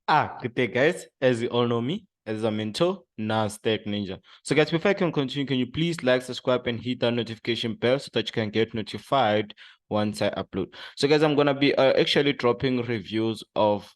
Good day, guys. As you all know me, as a mentor, Nasdaq Ninja. So, guys, before I can continue, can you please like, subscribe, and hit that notification bell so that you can get notified once I upload. So, guys, I'm gonna be actually dropping reviews of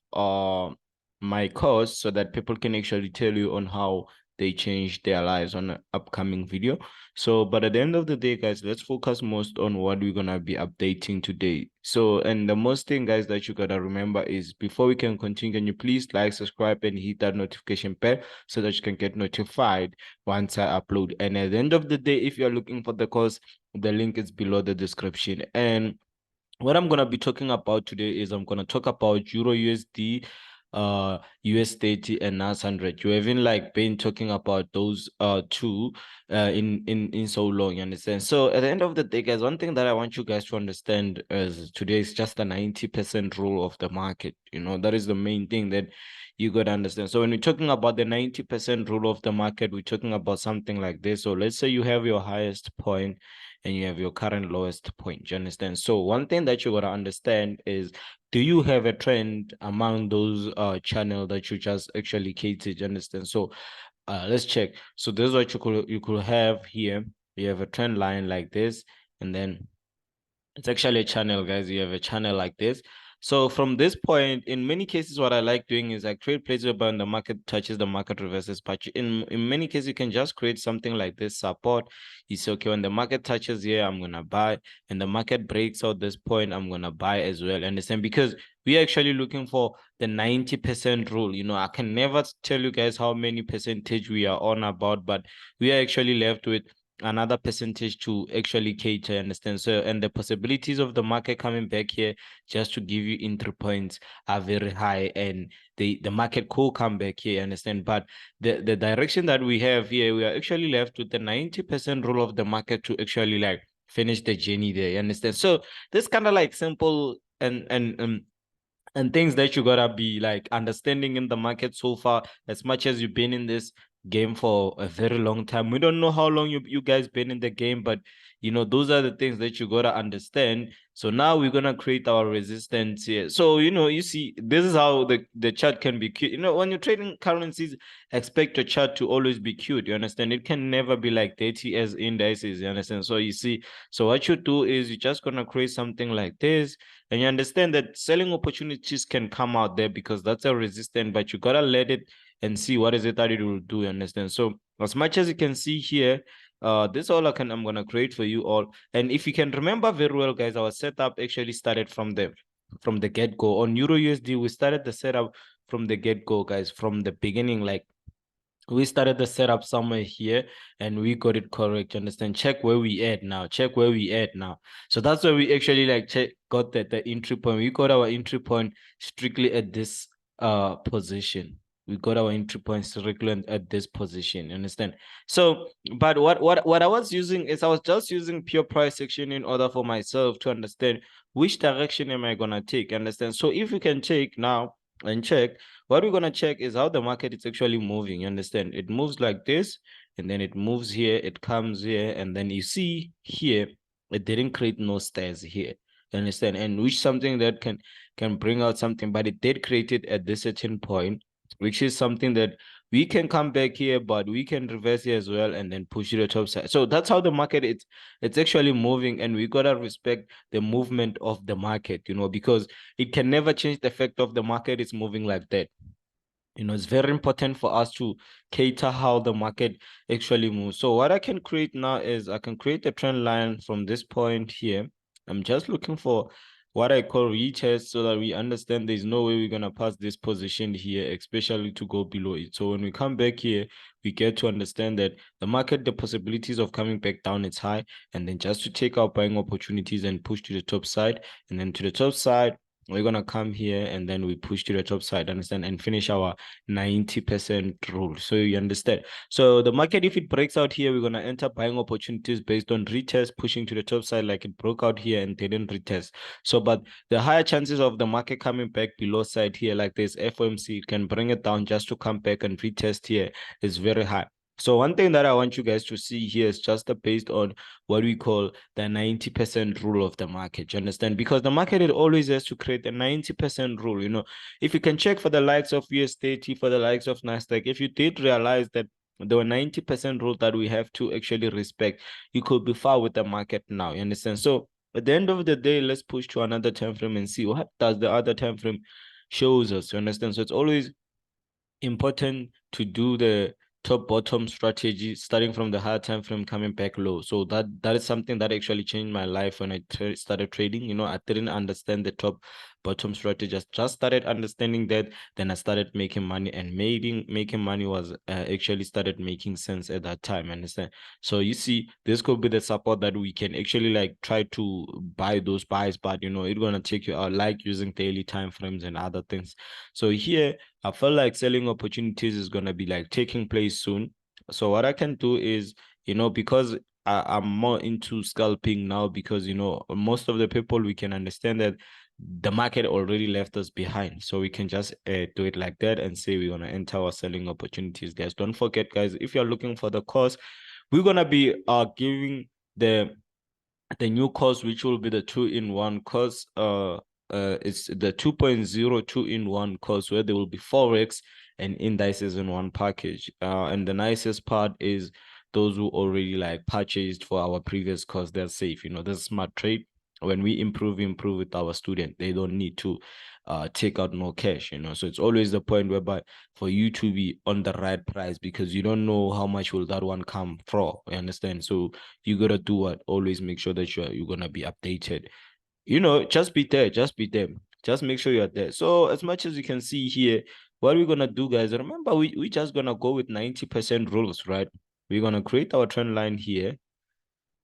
my course so that people can actually tell you on how they change their lives on an upcoming video. So, but at the end of the day, guys, let's focus most on what we're gonna be updating today. So, and the most thing, guys, that you gotta remember is before we can continue, can you please like, subscribe, and hit that notification bell so that you can get notified once I upload. And at the end of the day, if you're looking for the course, the link is below the description. And what I'm gonna be talking about today is I'm gonna talk about Euro USD, US30 and NAS100. You haven't like been talking about those two in so long, you understand? So at the end of the day, guys, one thing that I want you guys to understand is today is just the 90% rule of the market. You know, that is the main thing that you gotta understand. So when we're talking about the 90% rule of the market, we're talking about something like this. So let's say you have your highest point and you have your current lowest point. You understand? So one thing that you gotta understand is, do you have a trend among those channel that you just actually catered? You understand? So let's check. So this is what you could have here. You have a trend line like this, and then it's actually a channel, guys. You have a channel like this. So from this point, in many cases, what I like doing is I create places where when the market touches the market reverses. But in many cases, you can just create something like this support. You say, okay, when the market touches here, I'm gonna buy, and the market breaks out this point, I'm gonna buy as well. Understand? Because we're actually looking for the 90% rule. You know, I can never tell you guys how many percentage we are on about, but we are actually left with another percentage to actually cater, understand? So, and the possibilities of the market coming back here just to give you entry points are very high, and the market could come back here, understand? But the direction that we have here, we are actually left with the 90% rule of the market to actually like finish the journey there, you understand? So this kind of like simple and things that you gotta be like understanding in the market so far, as much as you've been in this game for a very long time. We don't know how long you guys been in the game, but you know, those are the things that you gotta understand. So now we're gonna create our resistance here. So you know, you see, this is how the chart can be cute. You know, when you're trading currencies, expect your chart to always be cute. You understand? It can never be like dirty as indices. You understand? So you see, so what you do is you're just gonna create something like this, and you understand that selling opportunities can come out there because that's a resistance, but you gotta let it and see what is it that it will do, you understand? So as much as you can see here, this all I'm gonna create for you all. And if you can remember very well, guys, our setup actually started from the get-go. On Euro USD, we started the setup from the get-go, guys, from the beginning. Like, we started the setup somewhere here and we got it correct. You understand? Check where we at now. Check where we at now. So that's where we actually like got the entry point. We got our entry point strictly at this position. We got our entry point strictly at this position. You understand? So, but what I was using is I was just using pure price action in order for myself to understand which direction am I gonna take. Understand? So if you can take now and check, what we're going to check is how the market is actually moving. You understand? It moves like this, and then it moves here, it comes here, and then you see here, it didn't create no stairs here. You understand? And which something that can bring out something, but it did create it at this certain point, which is something that we can come back here, but we can reverse here as well and then push to the top side. So that's how the market it's actually moving, and we gotta respect the movement of the market, you know, because it can never change the fact of the market is moving like that. You know, it's very important for us to cater how the market actually moves. So what I can create now is I can create a trend line from this point here. I'm just looking for what I call retest so that we understand there's no way we're going to pass this position here, especially to go below it. So when we come back here, we get to understand that the market, the possibilities of coming back down, it's high. And then just to take our buying opportunities and push to the top side, and then to the top side, we're gonna come here and then we push to the top side, understand, and finish our 90% rule. So you understand. So the market, if it breaks out here, we're gonna enter buying opportunities based on retest, pushing to the top side like it broke out here and didn't retest. So, but the higher chances of the market coming back below side here, like this FOMC, can bring it down just to come back and retest here is very high. So one thing that I want you guys to see here is just based on what we call the 90% rule of the market. You understand? Because the market, it always has to create a 90% rule. You know, if you can check for the likes of US30, for the likes of Nasdaq, if you did realize that the 90% rule that we have to actually respect, you could be far with the market now. You understand? So at the end of the day, let's push to another time frame and see what does the other time frame shows us. You understand? So it's always important to do the top bottom strategy, starting from the high time frame, coming back low. So that is something that actually changed my life when I started trading. You know, I didn't understand the top bottom strategy. I just started understanding that, then I started making money, and making money was actually started making sense at that time. Understand? So you see, this could be the support that we can actually like try to buy those buys, but you know, it's gonna take you out, like using daily time frames and other things. So here I feel like selling opportunities is gonna be like taking place soon. So what I can do is, you know, because I'm more into scalping now, because you know, most of the people, we can understand that the market already left us behind. So we can just do it like that and say we're gonna enter our selling opportunities, guys. Don't forget, guys, if you're looking for the course, we're gonna be giving the new course, which will be the 2-in-1 course. It's the 2.0 2-in-1 course, where there will be forex and indices in one package. And the nicest part is those who already like purchased for our previous course, they're safe. You know, this smart trade. When we improve with our student, they don't need to take out no cash, you know. So it's always the point whereby for you to be on the right price, because you don't know how much will that one come from. You understand? So you gotta do what? Always make sure that you're gonna be updated. You know, just be there, just be there. Just make sure you're there. So as much as you can see here, what we're gonna do, guys, remember we just gonna go with 90% rules, right? We're gonna create our trend line here,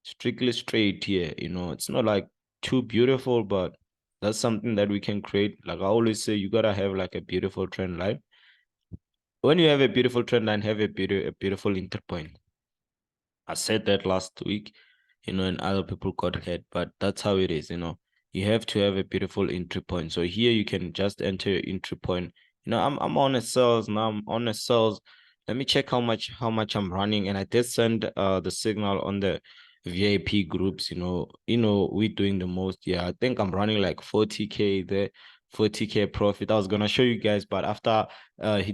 strictly straight here. You know, it's not like too beautiful, but that's something that we can create. Like I always say, you gotta have like a beautiful trend line. When you have a beautiful trend line, have a beautiful interpoint. I said that last week, you know, and other people got hurt, but that's how it is, you know. You have to have a beautiful entry point. So here you can just enter your entry point. You know, I'm on a sales now. I'm on a sales. Let me check how much I'm running. And I did send the signal on the VIP groups. We're doing the most. Yeah, I think I'm running like 40K there. 40K profit. I was gonna show you guys, but after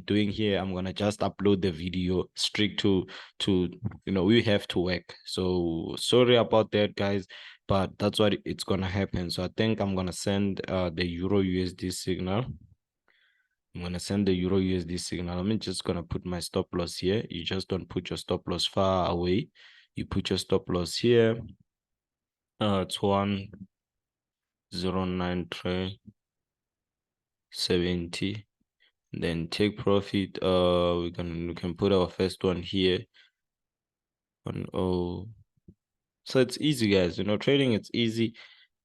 doing here, I'm gonna just upload the video strict to we have to work. So sorry about that, guys, but that's what it's gonna happen. So I think I'm gonna send the Euro USD signal. I'm gonna send the Euro USD signal. I'm just gonna put my stop loss here. You just don't put your stop loss far away. You put your stop loss here. It's 109.70. Then take profit. We can put our first one here. 10. So it's easy, guys. You know, trading, it's easy.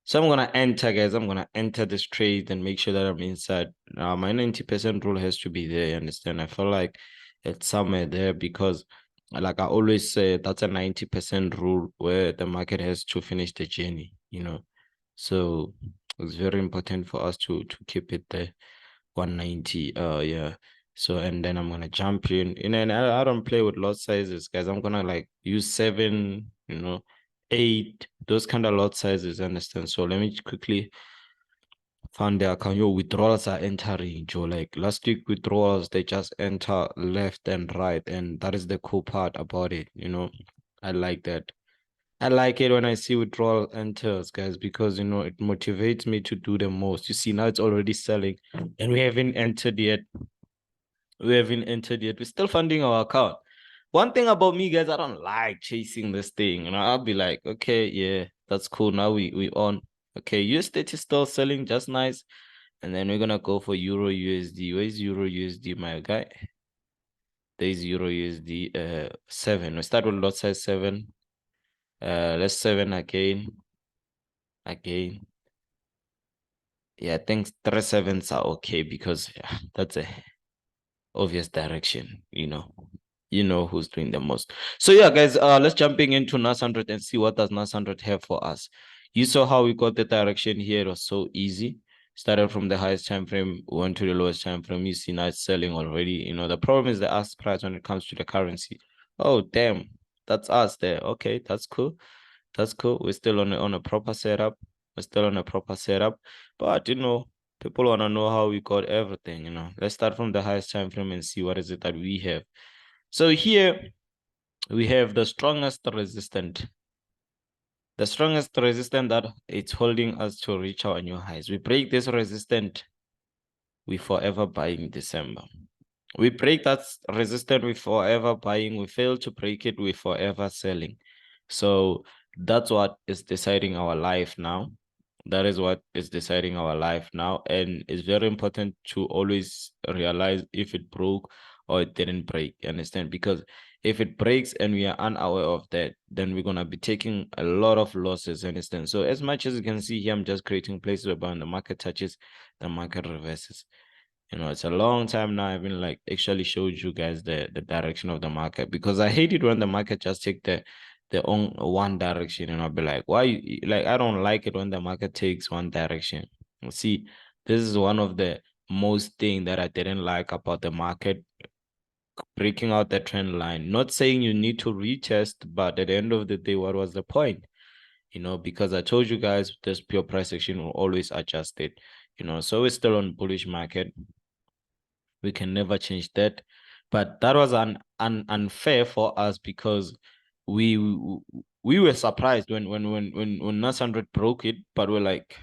So I'm gonna enter, guys. I'm gonna enter this trade and make sure that I'm inside. Now my 90% rule has to be there. You understand? I feel like it's somewhere there, because, like I always say, that's a 90% rule where the market has to finish the journey. You know, so it's very important for us to keep it there. 190. Yeah. So, and then I'm gonna jump in. And I don't play with lot sizes, guys. I'm gonna like use 7, 8, those kind of lot sizes, understand? So let me quickly find the account. Your withdrawals are entering, Joe. Like last week withdrawals, they just enter left and right, and that is the cool part about it. I like that. I like it when I see withdrawal enters, guys, because it motivates me to do the most. You see, now it's already selling, and we haven't entered yet. We're still funding our account. One thing about me, guys, I don't like chasing this thing. I'll be like, okay, yeah, that's cool. Now we on. Okay, US30 is still selling just nice. And then we're gonna go for Euro USD. Where's Euro USD, my guy? There's Euro USD 7. We start with lot size 7. Let's 7 again. Again. Yeah, I think 3 7s are okay, because that's a obvious direction, who's doing the most. So yeah, guys, let's jumping into NAS100 and see what does NAS100 have for us. You saw how we got the direction here. It was so easy. Started from the highest time frame, went to the lowest time frame. You see now it's selling already. The problem is the ask price when it comes to the currency. Oh, damn. That's us there. Okay, that's cool. That's cool. We're still on a proper setup. We're still on a proper setup. But people want to know how we got everything. Let's start from the highest time frame and see what is it that we have. So here we have the strongest resistance. The strongest resistance that it's holding us to reach our new highs. We break this resistance, we forever buying December. We break that resistance, we forever buying. We fail to break it, we forever selling. So that's what is deciding our life now. That is what is deciding our life now. And it's very important to always realize if it broke or it didn't break. You understand? Because if it breaks and we are unaware of that, then we're gonna be taking a lot of losses. Understand? So as much as you can see here, I'm just creating places where when the market touches, the market reverses. It's a long time now. I've been like actually showed you guys the direction of the market, because I hate it when the market just take the own one direction, and I'll be like, why like I don't like it when the market takes one direction. See, this is one of the most thing that I didn't like about the market breaking out the trend line. Not saying you need to retest, but at the end of the day, what was the point? Because I told you guys this pure price action will always adjust it. So it's still on bullish market. We can never change that. But that was unfair for us, because we we were surprised when NAS100 broke it, but we're like,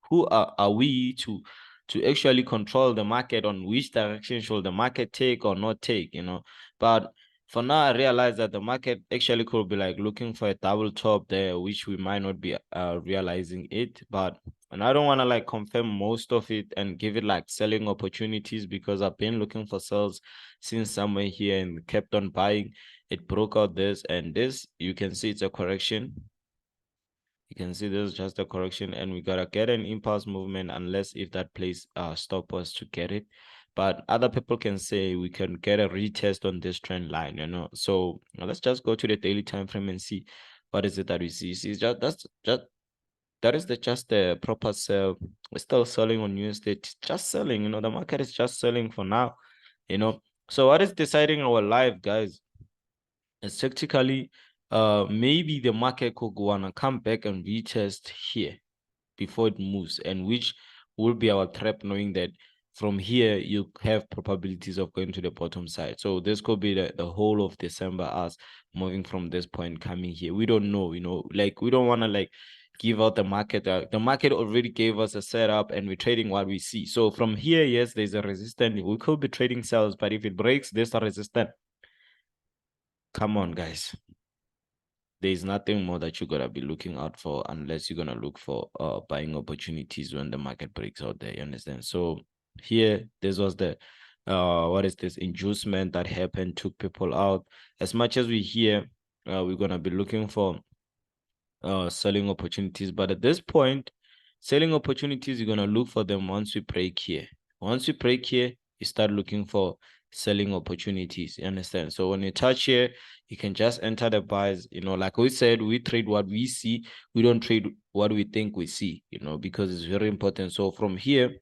who are we to actually control the market on which direction should the market take or not take, But for now, I realize that the market actually could be like looking for a double top there, which we might not be realizing it. And I don't want to like confirm most of it and give it like selling opportunities, because I've been looking for sales since somewhere here and kept on buying. It broke out this and this. You can see it's a correction. You can see this is just a correction, and we gotta get an impulse movement unless if that place stop us to get it. But other people can say we can get a retest on this trend line. So let's just go to the daily time frame and see what is it that we see. See, just the proper sell. We're still selling on USD. It's just selling. The market is just selling for now. So what is deciding our life, guys? It's tactically, maybe the market could wanna come back and retest here before it moves, and which will be our trap, knowing that from here you have probabilities of going to the bottom side. So this could be the whole of December, us moving from this point coming here. We don't know, like we don't want to like give out the market. The market already gave us a setup and we're trading what we see. So from here, yes, there's a resistance. We could be trading cells, but if it breaks this resistance, come on, guys. There's nothing more that you're gonna be looking out for, unless you're gonna look for buying opportunities when the market breaks out there. You understand? So here, this was the what is this inducement that happened, took people out. As much as we here, we're gonna be looking for selling opportunities, but at this point, selling opportunities, you're gonna look for them once we break here. Once we break here, you start looking for selling opportunities. You understand? So when you touch here, you can just enter the buys. Like we said, we trade what we see. We don't trade what we think we see, because it's very important. So from here,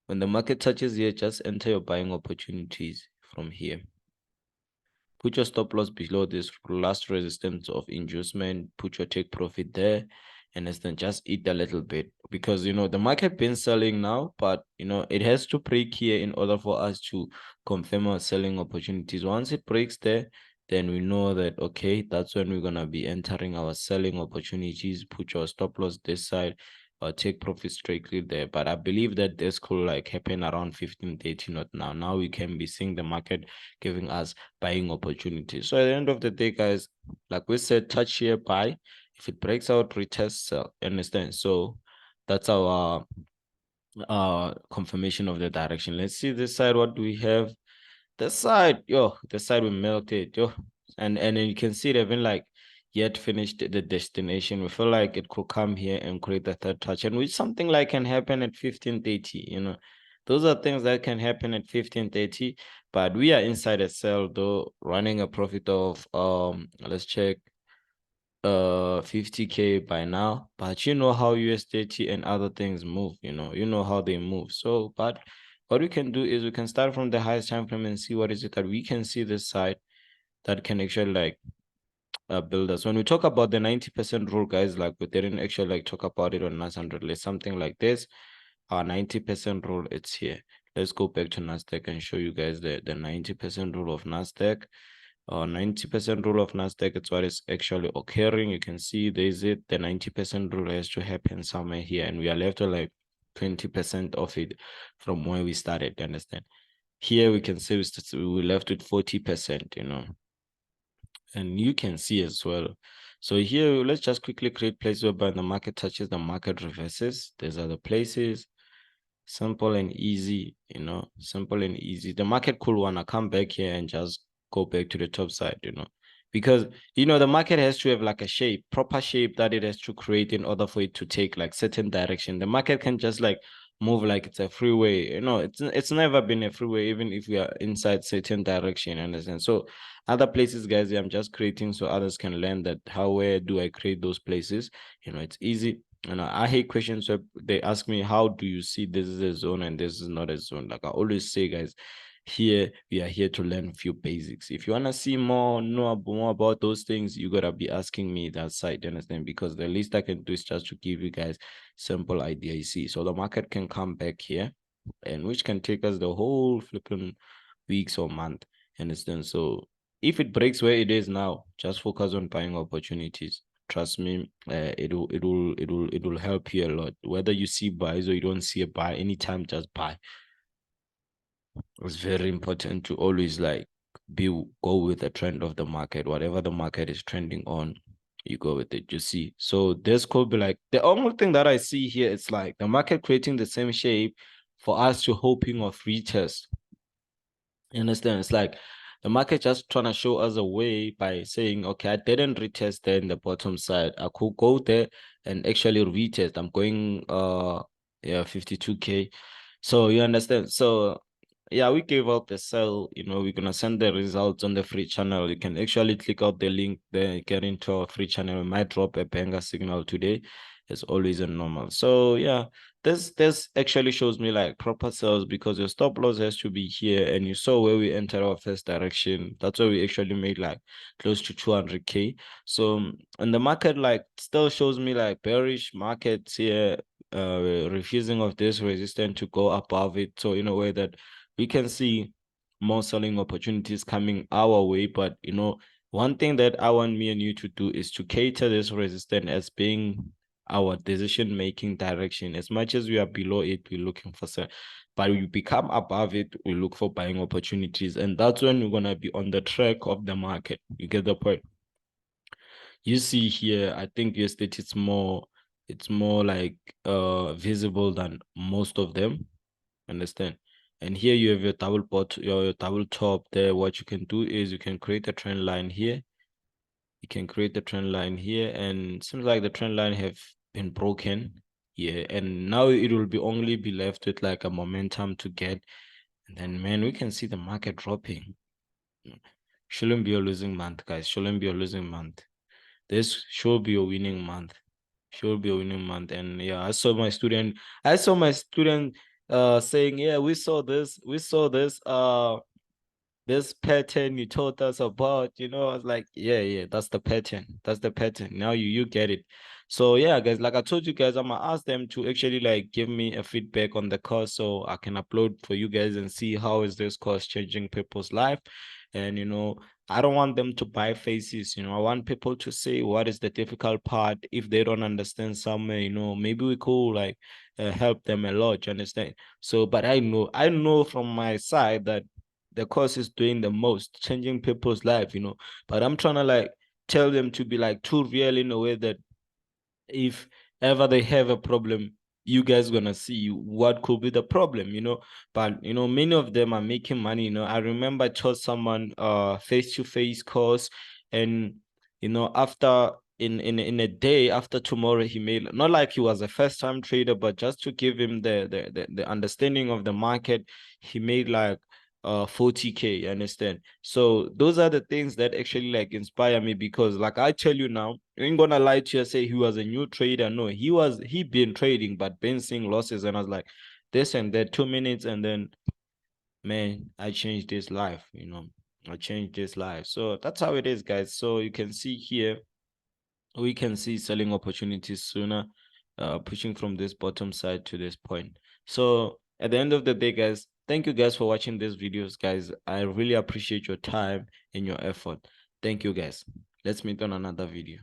when the market touches here, just enter your buying opportunities from here. Put your stop loss below this last resistance of inducement. Put your take profit there, and then just eat a little bit, because the market been selling now, but it has to break here in order for us to confirm our selling opportunities. Once it breaks there, then we know that okay, that's when we're gonna be entering our selling opportunities. Put your stop loss this side, or take profit straightly there. But I believe that this could like happen around 15-30, not now. Now we can be seeing the market giving us buying opportunities. So at the end of the day, guys, like we said, touch here, buy. If it breaks out, retest, sell. Understand? So that's our confirmation of the direction. Let's see this side. What do we have? This side, the side we melted, and then you can see they've been like yet finished the destination. We feel like it could come here and create a third touch, and which something like can happen at 15:30. Those are things that can happen at 15:30, but we are inside a sell though, running a profit of let's check 50K by now. But you know how US30 and other things move, you know how they move. So but what we can do is we can start from the highest time frame and see what is it that we can see this side. that can actually like build us. When we talk about the 90% rule, guys, like we didn't actually like talk about it on NAS100. It's something like this. Our 90% rule, it's here. Let's go back to Nasdaq and show you guys the 90% rule of Nasdaq. 90% rule of Nasdaq, it's what is actually occurring. You can see there's it. The 90% rule has to happen somewhere here, and we are left with like 20% of it from where we started. You understand? Here we can say we left with 40%, you know, and you can see as well. So here, let's just quickly create places whereby the market touches, the market reverses. These are the places. Simple and easy, you know, simple and easy. The market could want to come back here and just go back to the top side, you know, because, you know, the market has to have like a shape, proper shape that it has to create in order for it to take like certain direction. The market can just like move like it's a freeway, you know, it's never been a freeway, even if we are inside certain direction, understand? So other places, guys, I'm just creating so others can learn that where do I create those places? You know, it's easy. And I hate questions where they ask me, how do you see this is a zone and this is not a zone? Like I always say, guys, here we are here to learn a few basics. If you want to see know more about those things, you gotta be asking me that side, you understand? Because the least I can do is just to give you guys simple idea. You see, so the market can come back here, and which can take us the whole flipping weeks or month, understand? So if it breaks where it is now, just focus on buying opportunities. Trust me, it will help you a lot. Whether you see buys or you don't see a buy, anytime just buy. It's very important to always like go with the trend of the market. Whatever the market is trending on, you go with it. You see. So this could be like the only thing that I see here. It's like the market creating the same shape for us to hoping of retest. You understand? It's like the market just trying to show us a way by saying, okay, I didn't retest there in the bottom side. I could go there and actually retest. I'm going 52K. So you understand? So yeah, we gave out the sell. You know, we're gonna send the results on the free channel. You can actually click out the link there, get into our free channel. We might drop a banger signal today. It's always a normal. So yeah, this actually shows me like proper sales because your stop loss has to be here, and you saw where we entered our first direction. That's why we actually made like close to 200K. So and the market like still shows me like bearish markets here, refusing of this resistance to go above it. So in a way that we can see more selling opportunities coming our way. But you know, one thing that I want me and you to do is to cater this resistance as being our decision making direction. As much as we are below it, we're looking for sell, but we become above it, we look for buying opportunities, and that's when we're gonna be on the track of the market. You get the point? You see here, I think USDT it's more like visible than most of them. Understand? And here you have your double bot, your double top there. What you can do is you can create a trend line here. You can create the trend line here, and it seems like the trend line have been broken. Yeah, and now it will be only be left with like a momentum to get. And then man, we can see the market dropping. Shouldn't be a losing month, guys. Shouldn't be a losing month. This should be a winning month. Should be a winning month. And yeah, I saw my student saying, yeah, we saw this pattern you told us about, you know. I was like, yeah, that's the pattern. That's the pattern. Now you get it. So yeah, guys, like I told you guys, I'm gonna ask them to actually like give me a feedback on the course so I can upload for you guys and see how is this course changing people's life. And you know, I don't want them to buy faces, you know. I want people to say what is the difficult part. If they don't understand somewhere, you know, maybe we could like help them a lot, you understand? So, but I know from my side that the course is doing the most, changing people's life, you know. But I'm trying to like tell them to be like too real in a way that if ever they have a problem, you guys gonna see what could be the problem, you know. But you know, many of them are making money, you know. I remember I taught someone face-to-face course, and you know, after in a day after tomorrow, he made, not like he was a first-time trader, but just to give him the understanding of the market, he made like 40K, you understand? So those are the things that actually like inspire me, because like I tell you now, I ain't gonna lie to you, say he was a new trader. No, he been trading but been seeing losses, and I was like this and that 2 minutes, and then man, I changed his life, you know. I change this live. So that's how it is, guys. So you can see here, we can see selling opportunities sooner, pushing from this bottom side to this point. So at the end of the day, guys, thank you guys for watching these videos, guys. I really appreciate your time and your effort. Thank you, guys. Let's meet on another video.